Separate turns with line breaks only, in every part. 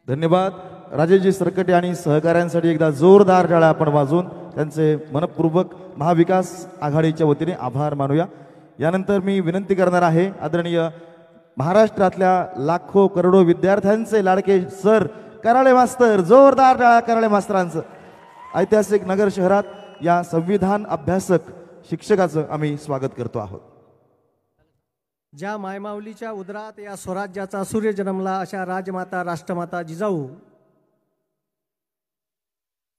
धन्यवाद राजेशजी सरकटे आणि सहकाऱ्यांसाठी एकदा जोरदार टाळ्या आपण वाजवून त्यांचे मनपूर्वक महाविकास आघाडीच्या वतीने आभार मानूया। यानंतर मी विनंती करणार आहे आदरणीय महाराष्ट्रातल्या लाखो करोडो विद्यार्थ्यांचे लाडके सर कराळे मास्तर, जोरदार टाळ्या कराळे मास्तरांचं। ऐतिहासिक नगर शहरात या संविधान अभ्यासक शिक्षकाचं आम्ही स्वागत करतो आहोत।
ज्या मायमाऊलीच्या उदरात या स्वराज्याचा सूर्य जन्मला अशा राजमाता राष्ट्रमाता जिजाऊ,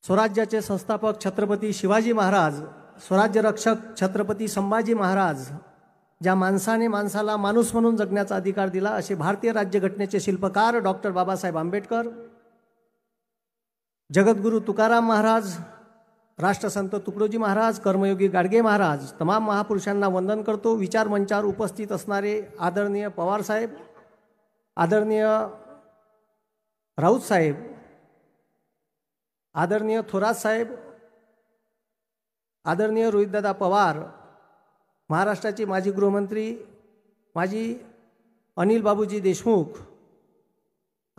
स्वराज्याचे संस्थापक छत्रपती शिवाजी महाराज, स्वराज्य रक्षक छत्रपती संभाजी महाराज, ज्या माणसाने माणसाला माणूस म्हणून जगण्याचा अधिकार दिला असे भारतीय राज्यघटनेचे शिल्पकार डॉक्टर बाबासाहेब आंबेडकर, जगद्गुरु तुकाराम महाराज, राष्ट्रसंत तुकडोजी महाराज, कर्मयोगी गाडगे महाराज, तमाम महापुरुषांना वंदन करतो। विचार मंचावर उपस्थित असणारे आदरणीय पवार साहेब, आदरणीय राऊत साहेब, आदरणीय थोरात साहेब, आदरणीय रोहितदादा पवार, महाराष्ट्राचे माजी गृहमंत्री माजी अनिल बाबूजी देशमुख,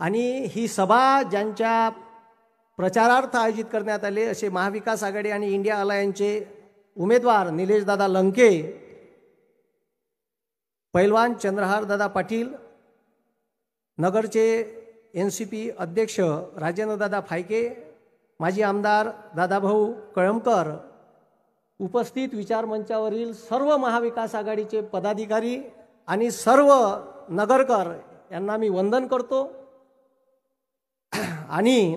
आणि ही सभा ज्यांच्या प्रचारार्थ आयोजित करण्यात आले असे महाविकास आघाडी आणि इंडिया अलायन्सचे उमेदवार निलेशदादा लंके, पैलवान चंद्रहारदादा पाटील, नगरचे NCP अध्यक्ष राजेंद्रदादा फायके, माजी आमदार दादाभाऊ कळमकर, उपस्थित विचारमंचावरील सर्व महाविकास आघाडीचे पदाधिकारी आणि सर्व नगरकर यांना मी वंदन करतो। आणि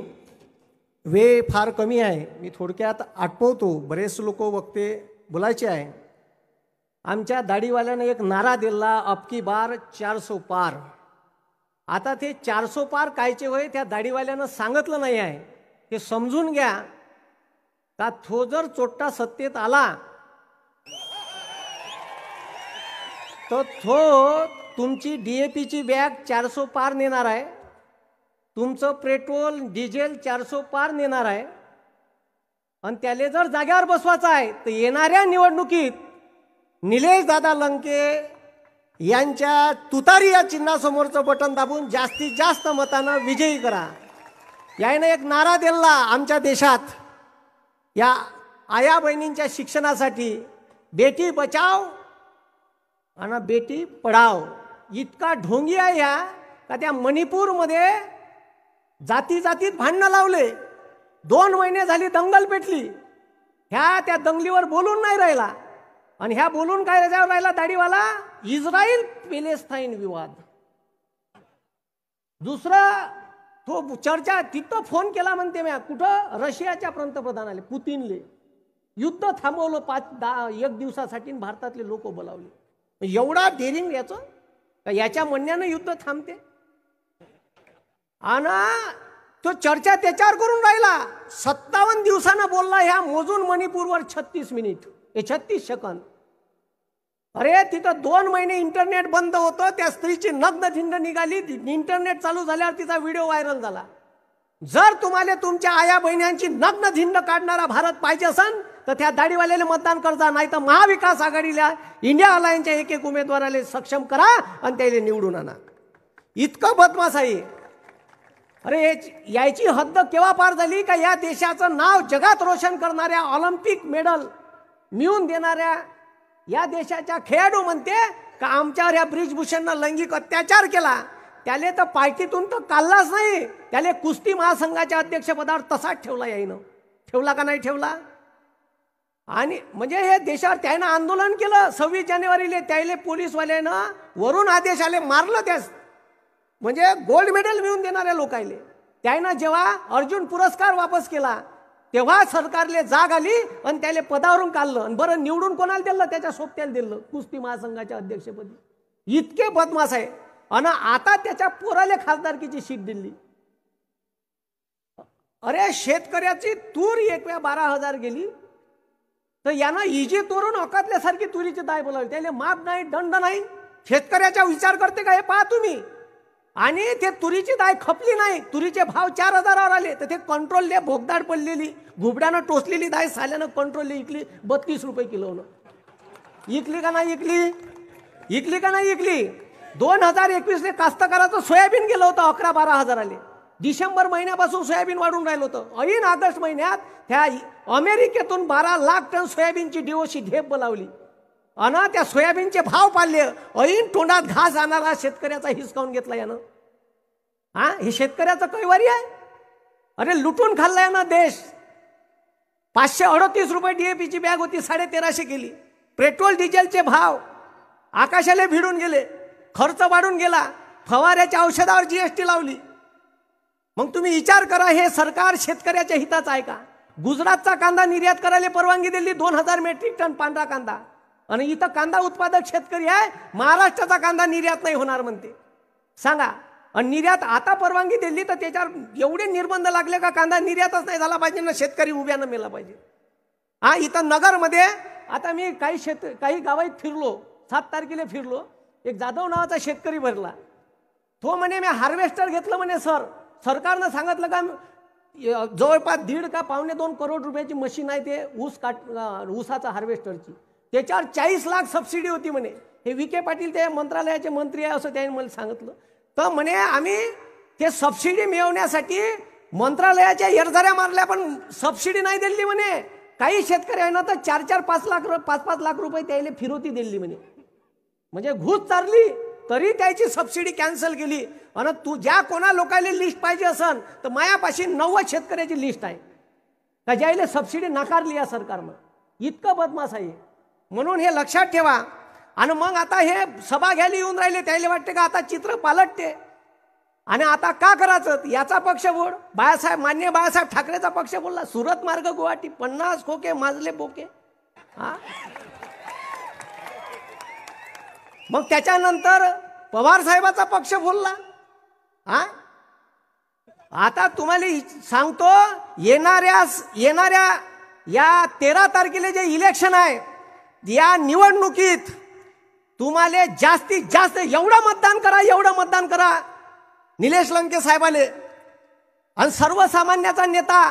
वेळ फार कमी आहे, मी थोडक्यात आटपवतो, बरेच लोक वक्ते बोलायचे आहे। आमच्या दाढीवाल्याने एक नारा दिला, अबकी बार 400 पार। आता ते 400 पार कायचे होय त्या दाढीवाल्यानं सांगितलं नाही आहे, हे समजून घ्या का तो जर चोट्टा सत्तेत आला तर तो तुमची DAPची बॅग 400 पार नेणार आहे, तुमचं पेट्रोल डिझेल 400 पार नेणार आहे, आणि त्याले जर जाग्यावर बसवायचं आहे तर येणाऱ्या निवडणुकीत निलेश दादा लंके यांच्या तुतारी या चिन्हासमोरचं बटन दाबून जास्तीत जास्त मतानं विजयी करा। याने एक नारा दिला आमच्या देशात या आया बहिणींच्या शिक्षणासाठी, बेटी बचाव आणि बेटी पढाव। इतका ढोंगी आहे या का त्या मणिपूरमध्ये जाती जातीत भांडणं लावले, 2 महिने झाली दंगल पेटली, ह्या त्या दंगलीवर बोलून नाही राहिला, आणि ह्या बोलून काय राहिला दाढीवाला, इस्रायल पॅलेस्टाईन विवाद। दुसरा तो चर्चा तिथं फोन केला म्हणते मी, कुठं, रशियाच्या पंतप्रधानाले पुतीनले, युद्ध थांबवलं 1 दिवसासाठी, भारतातले लोक बोलावले। एवढा डेरिंग याचं का याच्या म्हणण्यानं युद्ध थांबते? आणि तो चर्चा त्याच्यावर करून राहिला, 57 दिवसानं बोलला ह्या मोजून मणिपूरवर 36 मिनिट 36 सेकंद। अरे तिथं 2 महिने इंटरनेट बंद होतं, त्या स्त्रीची नग्न धिंड निघाली, इंटरनेट चालू झाल्यावर तिचा व्हिडिओ व्हायरल झाला। जर तुम्हाला तुमच्या आया बहिण्यांची नग्न धिंड काढणारा भारत पाहिजे असेल तर त्या दाढीवाल्याला मतदान करजा, नाही तर महाविकास आघाडीला इंडिया अलायन्सच्या एक उमेदवाराला सक्षम करा आणि त्याला निवडून आणा। इतकं बदमाश आहे। अरे याची हद्द केव्हा पार झाली का या देशाचं नाव जगात रोशन करणाऱ्या, ऑलिम्पिक मेडल मिळवून देणाऱ्या या देशाच्या खेळाडू म्हणते का आमच्यावर या ब्रिजभूषणनं लैंगिक अत्याचार केला, त्याले तर पार्टीतून तर काढलाच नाही, त्याले कुस्ती महासंघाच्या अध्यक्षपदावर तसाच ठेवला, यायनं ठेवला का नाही ठेवला? आणि म्हणजे हे देशावर त्यानं आंदोलन केलं 26 जानेवारीला, त्याले पोलीसवाल्यानं वरून आदेश आले, मारलं त्यास, म्हणजे गोल्ड मेडल मिळवून देणाऱ्या लोकायले। त्यानं जेव्हा अर्जुन पुरस्कार वापस केला तेव्हा सरकारले जाग आली आणि त्याला पदावरून काढलं, आणि बरं निवडून कोणाला दिलं? त्याच्या सोबत्याला दिलं, कुस्ती महासंघाच्या अध्यक्षपदी। इतके बदमाश आहे। आणि आता त्याच्या पोराले खासदारकीची सीट दिली। अरे शेतकऱ्याची तूर 12,000 गेली तर यानं इजी तोरून अकातल्यासारखी तुरीची दाय बोलावली, त्याला माप नाही, दंड नाही, शेतकऱ्याचा विचार करते का हे पहा तुम्ही। आणि ते तुरीची दाय खपली नाही, तुरीचे भाव 4,000वर आले तर ते कंट्रोलले भोगदाड पडलेली घुबड्यानं टोचलेली दाय साल्यानं कंट्रोलले इकली 32 रुपये किलोनं। इकली का नाही इकली? इकली का नाही इकली? 2021 कास्तकाराचं सोयाबीन गेलं होतं 11-12 हजाराले, डिसेंबर महिन्यापासून सोयाबीन वाढून राहिलं होतं. ऐन ऑगस्ट महिन्यात त्या अमेरिकेतून 12 लाख टन सोयाबीनची डीओसी ढेप बोलावली आणि त्या सोयाबीनचे भाव पाडले. ऐन तोंडात घास आणणारा शेतकऱ्याचा हिसकावून घेतला यानं. हे शेतकऱ्याचं कैवारी आहे. अरे लुटून खाल्ला यानं देश. 538 रुपये डीएपीची बॅग होती, 1350 केली. पेट्रोल डिझेलचे भाव आकाशाला भिडून गेले. खर्च वाढून गेला. फवाऱ्याच्या औषधावर जीएसटी लावली. मग तुम्ही विचार करा, हे सरकार शेतकऱ्याच्या हिताचं आहे का? गुजरातचा कांदा निर्यात करायला परवानगी दिली, 2000 मेट्रिक टन पांढरा कांदा. आणि इथं कांदा उत्पादक शेतकरी आहे, महाराष्ट्राचा कांदा निर्यात नाही होणार म्हणते. सांगा. आणि निर्यात आता परवानगी दिली तर त्याच्यावर एवढे निर्बंध लागले का कांदा निर्यातच नाही झाला पाहिजे ना, शेतकरी उभ्यानं मेला पाहिजे. इथं नगरमध्ये आता मी काही गावात फिरलो, 7 तारखेला फिरलो. एक जाधव नावाचा शेतकरी भरला. तो म्हणे मी हार्वेस्टर घेतलं म्हणे. सरकारनं सांगितलं का जवळपास 1.5 का 1.25 करोड रुपयाची मशीन आहे ते ऊसाचा हार्वेस्टरची. त्याच्यावर 40 लाख सबसिडी होती म्हणे. हे विखे पाटील ते मंत्रालयाचे मंत्री आहे असं त्याने मला सांगितलं. तर म्हणे आम्ही ते सबसिडी मिळवण्यासाठी मंत्रालयाच्या एरझाऱ्या मारल्या पण सबसिडी नाही दिली म्हणे. काही शेतकरी आहे ना तर 4-4, 5 लाख रुपये त्याला फिरवती दिली म्हणे. म्हणजे घुस चालली तरी त्याची सबसिडी कॅन्सल केली. आणि तू ज्या कोणा लोकांना लिस्ट पाहिजे असन तर मायापाशी 90 शेतकऱ्याची लिस्ट आहे का ज्याला सबसिडी नाकारली या सरकारनं. इतकं बदमाश आहे. म्हणून हे लक्षात ठेवा. आणि मग आता हे सभा घ्यायला येऊन राहिले, त्याला वाटते का आता चित्र पालटते आणि आता का करायचं. याचा पक्ष बोल मान्य बाळासाहेब ठाकरेचा पक्ष बोलला सुरत मार्ग गुवाहाटी 50 खोके माजले बोके. मग त्याच्यानंतर पवार साहेबाचा पक्ष बोलला. आता तुम्हाला सांगतो, येणाऱ्या या 13 तारखेला जे इलेक्शन आहे या निवडणुकीत तुम्हाला जास्तीत जास्त एवढं मतदान करा निलेश लंके साहेबाले. आणि सर्वसामान्याचा नेता,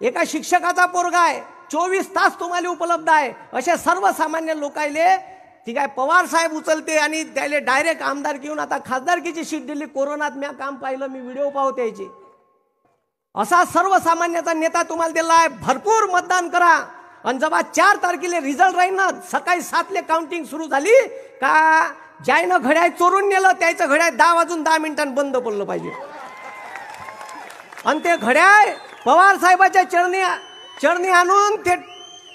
एका शिक्षकाचा पोरगा आहे, 24 तास तुम्हाला उपलब्ध आहे. असे सर्वसामान्य लोकायले ठीक आहे पवार साहेब उचलते आणि त्याला डायरेक्ट आमदार घेऊन आता खासदारकीची सीट दिली. कोरोनात मी काम पाहिलं, मी व्हिडिओ पाहतो यायचे. असा सर्वसामान्याचा नेता तुम्हाला दिला आहे. भरपूर मतदान करा. आणि जेव्हा 4 तारखेला रिझल्ट राहील ना, सकाळी 7 काउंटिंग सुरू झाली का ज्यानं घड्याळ चोरून नेलं त्याचं घड्याळ 10 वाजून 10 मिनिटांनी बंद पडलं पाहिजे. आणि ते घड्याळ पवार साहेबाच्या चरणी आणून ते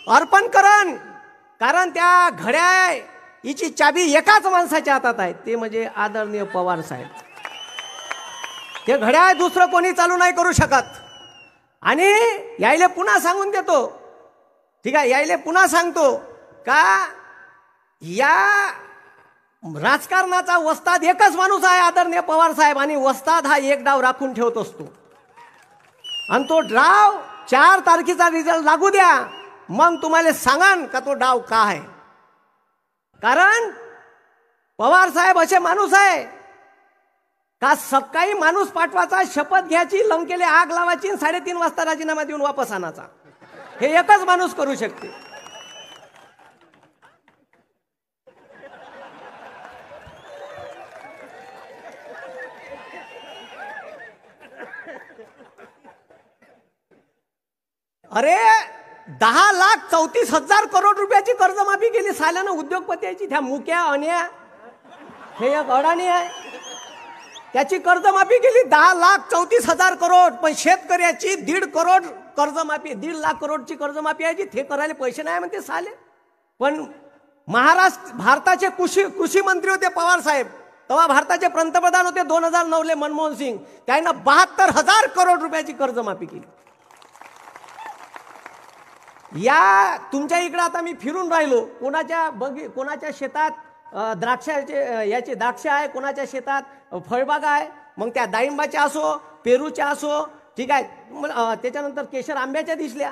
अर्पण करण. कारण त्या घड्याळ हिची चाबी एकाच माणसाच्या हातात आहे, ते म्हणजे आदरणीय पवार साहेब. ते घड्याळ दुसरं कोणी चालू नाही करू शकत. आणि यायले पुन्हा सांगून देतो, ठीक आहे, यायले पुन्हा सांगतो का या राजकारणाचा वस्ताद एकच माणूस आहे, आदरणीय पवार साहेब. आणि वस्ताद हा एक डाव राखून ठेवत असतो. आणि तो डाव 4 तारखेचा रिझल्ट लागू द्या, मग तुम्हाला सांगान का तो डाव का आहे. कारण पवार साहेब असे माणूस आहे का सकाळी माणूस पाठवायचा, शपथ घ्यायची, लंकेले आग लावायची, 3:30 वाजता राजीनामा देऊन वापस आणायचा. हे एकच माणूस करू शकते. अरे 10,34,000 करोड रुपयाची कर्जमाफी केली साल्यानं उद्योगपतीची. त्या मुक्या अन्या हे एक अडाणी आहे, त्याची कर्जमाफी केली 10,34,000 करोड. पण शेतकऱ्याची 1.5 करोड कर्जमाफी, 1.5 लाख करोडची कर्जमाफी आहे जी ते करायला पैसे नाही म्हणते साले. पण भारताचे कृषी मंत्री होते पवार साहेब, तेव्हा भारताचे पंतप्रधान होते 2009 मनमोहन सिंग. त्यांना 72,000 करोड रुपयाची कर्जमाफी केली. या तुमच्या इकडे आता मी फिरून राहिलो, कोणाच्या शेतात द्राक्षाचे द्राक्ष आहे, कोणाच्या शेतात फळबागा आहे. मग त्या डाळिंबाच्या असो, पेरूच्या असो, ठीक आहे, त्याच्यानंतर केशर आंब्याच्या दिसल्या.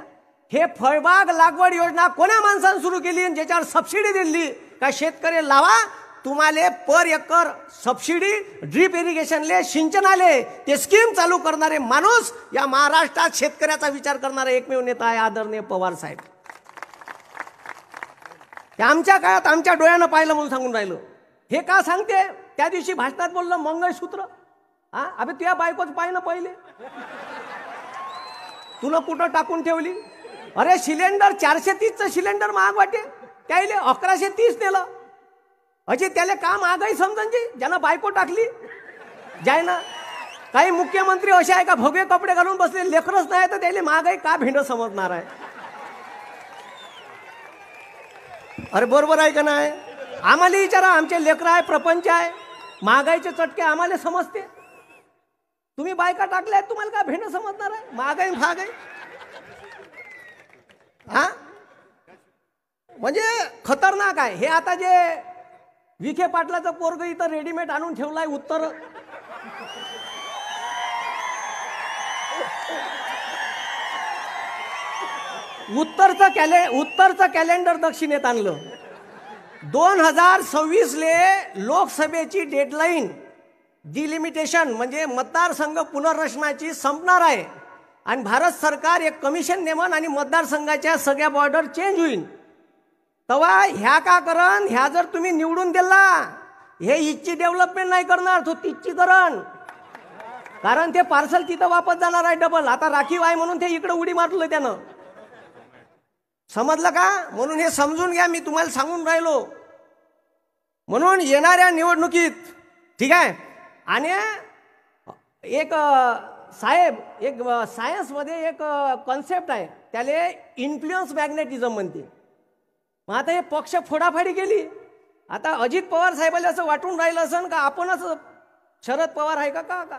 हे फळबाग लागवड योजना कोण्या माणसाने सुरू केली, ज्याच्यावर सबसिडी दिली का शेतकरी लावा, तुम्हाला पर एकर सबसिडी, ड्रीप इरिगेशनले, सिंचनाले ते स्कीम चालू करणारे माणूस या महाराष्ट्रात शेतकऱ्याचा विचार करणारा एकमेव नेता आहे आदरणीय पवार साहेब. आमच्या काळात आमच्या डोळ्यानं पाहिलं म्हणून सांगून राहिलो. हे का सांगते, त्या दिवशी भाषणात बोललं मंगळसूत्र. हा अबे तुझ्या बायकोच पाय ना पहिले, तुला कुठं टाकून ठेवली. अरे सिलेंडर 430चं सिलेंडर महाग वाटे, त्याले 1130 नेलं. अजी त्याला का महागाई समजायची ज्यानं बायको टाकली जाय ना. काही मुख्यमंत्री असे आहे का भगवे कपडे घालून बसले, लेकरच नाही तर त्याला महागाई का भेंड समजणार आहे. अरे बरोबर आहे का नाही. आम्हाला विचारा, आमचे लेकर आहे, प्रपंच आहे, महागाईचे चटके आम्हाला समजते. तुम्ही बायका टाकल्या तुम्हाला का भेंड समजणार आहे महागाई महागाई. हा म्हणजे खतरनाक आहे हे. आता जे विखे पाटलाचं पोरग इथं रेडीमेड आणून ठेवलाय उत्तर, उत्तरचं कॅलेंडर दक्षिणेत आणलं. 2026 लोकसभेची डेडलाईन डिलिमिटेशन म्हणजे मतदारसंघ पुनर्रचनाची संपणार आहे आणि भारत सरकार एक कमिशन नेमन आणि मतदारसंघाच्या सगळ्या बॉर्डर चेंज होईल. तेव्हा ह्या का करण, ह्या जर तुम्ही निवडून दिला हे इथची डेव्हलपमेंट नाही करणार, तो तिथची करण. कारण ते पार्सल तिथं वापस जाणार आहे डबल. आता राखीव आहे म्हणून ते इकडे उडी मारलं त्यानं, समजलं का. म्हणून हे समजून घ्या, मी तुम्हाला सांगून राहिलो. म्हणून येणाऱ्या निवडणुकीत ठीक आहे. आणि एक साहेब, एक सायन्समध्ये एक कॉन्सेप्ट आहे, त्याला इन्फ्लुएन्स मॅग्नेटिझम म्हणते. मग आता हे पक्ष फोडाफाडी केली. आता अजित पवार साहेबाला असं वाटून राहिलं असं का आपणच शरद पवार आहे का का.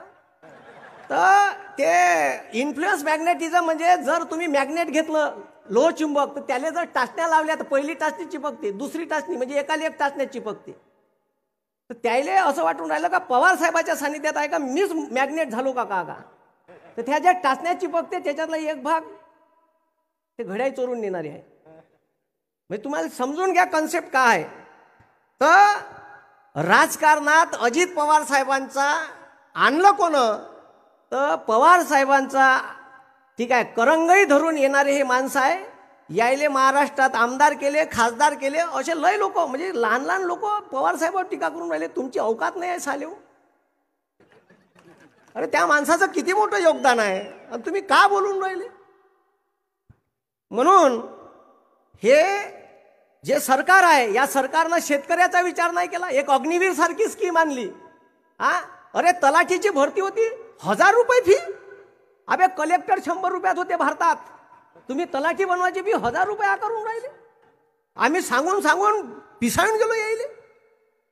तर ते इन्फ्लुएन्स मॅग्नेटिझम म्हणजे जर तुम्ही मॅग्नेट घेतलं लोह चुंबक, तर त्याला जर टाचण्या लावल्या तर पहिली टाचणी चिपकते, दुसरी टाचणी म्हणजे एकाला एक टाचण्या चिपकते. तर त्याला असं वाटून राहिलं का पवार साहेबाच्या सानिध्यात आहे का मीच मॅग्नेट झालो का का. तर त्या ज्या टाचण्या चिपकते त्याच्यातला एक भाग ते घड्याळ चोरून नेणारे आहे. म्हणजे तुम्हाला समजून घ्या कन्सेप्ट काय आहे. तर राजकारणात अजित पवार साहेबांचा आणलं कोण, तर पवार साहेबांचा ठीक आहे करंगई धरून येणारे हे माणसं आहे. यायले महाराष्ट्रात आमदार केले, खासदार केले, असे लय लोक म्हणजे लहान लहान लोक पवार साहेबांवर टीका करून राहिले. तुमची अवकात नाही आहे सालेव. अरे त्या माणसाचं किती मोठं योगदान आहे आणि तुम्ही का बोलून राहिले. म्हणून हे जे सरकार आहे या सरकारनं शेतकऱ्याचा विचार नाही केला. एक अग्निवीर सारखी स्कीम आणली. हा अरे तलाठीची भरती होती 1000 रुपये फी. अबे कलेक्टर 100 रुपयात होते भारतात, तुम्ही तलाठी बनवायची फी 1000 रुपये आकारून राहिले. आम्ही सांगून सांगून पिसाळून गेलो यायले.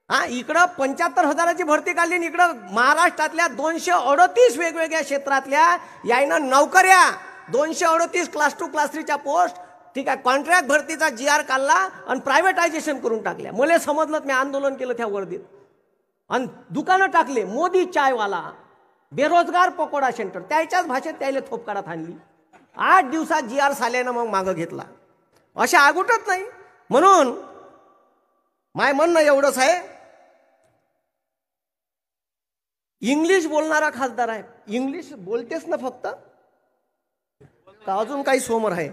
हा इकडं 75,000ची भरती काढली, इकडं महाराष्ट्रातल्या 238 वेगवेगळ्या क्षेत्रातल्या यायनं नोकऱ्या 238 क्लास 2 क्लास 3च्या पोस्ट ठीक आहे कॉन्ट्रॅक्ट भरतीचा GR काढला आणि प्रायव्हेटायझेशन करून टाकल्या. मला समजलं, मी आंदोलन केलं त्या वर्दीत आणि दुकानं टाकले. मोदी चायवाला, बेरोजगार पकोडा सेंटर, त्याच्याच भाषेत त्याला थोपकारात आणली. 8 दिवसात GR साल्यानं मग मागं घेतला. अशा आगुटत नाही. म्हणून माय म्हणणं एवढंच आहे, इंग्लिश बोलणारा खासदार आहे. इंग्लिश बोलतेस ना फक्त का अजून काही समोर आहे.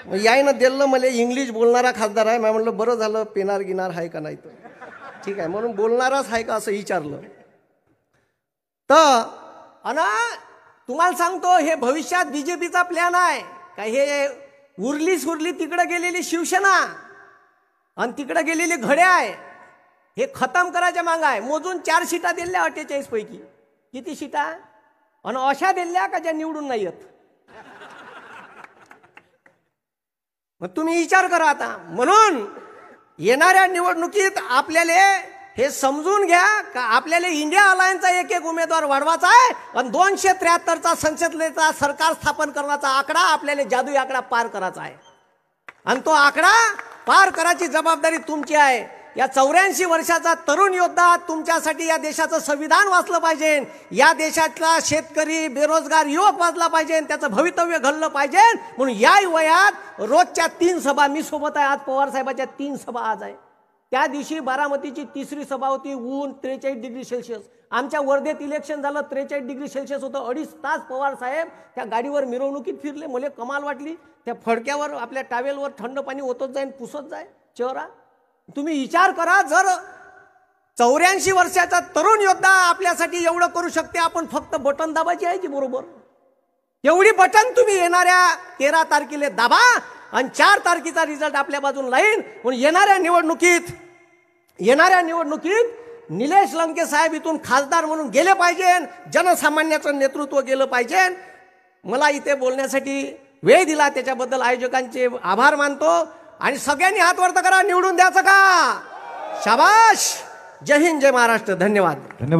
मग यायनं दिलं मला इंग्लिश बोलणारा खासदार आहे. मी म्हणलं बरं झालं, पेनार गिनार आहे का नाही तर ठीक आहे म्हणून बोलणाराच आहे का असं विचारलं. तर अना तुम्हाला सांगतो हे भविष्यात बीजेपीचा प्लॅन आहे का. हे उरली सुरली तिकडे गेलेली शिवसेना आणि तिकडे गेलेली घड्या आहे, हे खतम करायच्या माग आहे. मोजून 4 सीटा दिल्या 48 पैकी. किती सीटा आणि अशा दिल्या का ज्या निवडून नाही येत. मग तुम्ही विचार करा आता. म्हणून येणाऱ्या निवडणुकीत आपल्याला हे समजून घ्या का आपल्याला इंडिया अलायन्सचा एक उमेदवार वाढवायचा आहे आणि 273चा संसदेचा सरकार स्थापन करण्याचा आकडा आपल्याला जादुई आकडा पार करायचा आहे. आणि तो आकडा पार करायची जबाबदारी तुमची आहे. या 84 वर्षाचा तरुण योद्धा तुमच्यासाठी या देशाचं संविधान वाचलं पाहिजे, या देशातला शेतकरी बेरोजगार युवक वाचला पाहिजे, त्याचं भवितव्य घडलं पाहिजे. म्हणून या वयात रोजच्या 3 सभा मी सोबत आहे. आज पवार साहेबाच्या 3 सभा आज आहे. त्या दिवशी बारामतीची 3री सभा होती. ऊन 43 डिग्री सेल्सिअस. आमच्या वर्धेत इलेक्शन झालं 43 डिग्री सेल्सिअस होतं. 2.5 तास पवार साहेब त्या गाडीवर मिरवणुकीत फिरले. मला कमाल वाटली. त्या फडक्यावर आपल्या टावेलवर थंड पाणी ओतत जाईन, पुसत जाय चेहरा. तुम्ही विचार करा, जर 84 वर्षाचा तरुण योद्धा आपल्यासाठी एवढं करू शकते. आपण फक्त बटन दाबायची आहे की बरोबर. एवढी बटन तुम्ही येणाऱ्या 13 तारखेला दाबा आणि 4 तारखेचा रिझल्ट आपल्या बाजून राहील. म्हणून येणाऱ्या निवडणुकीत निलेश लंके साहेब इथून खासदार म्हणून गेले पाहिजे. जनसामान्याचं नेतृत्व गेलं पाहिजे. मला इथे बोलण्यासाठी वेळ दिला त्याच्याबद्दल आयोजकांचे आभार मानतो. आणि सगळ्यांनी हात वर करा, निवडून द्यायचं का? शाबाश. जय हिंद, जय महाराष्ट्र. धन्यवाद.
धन्यवाद.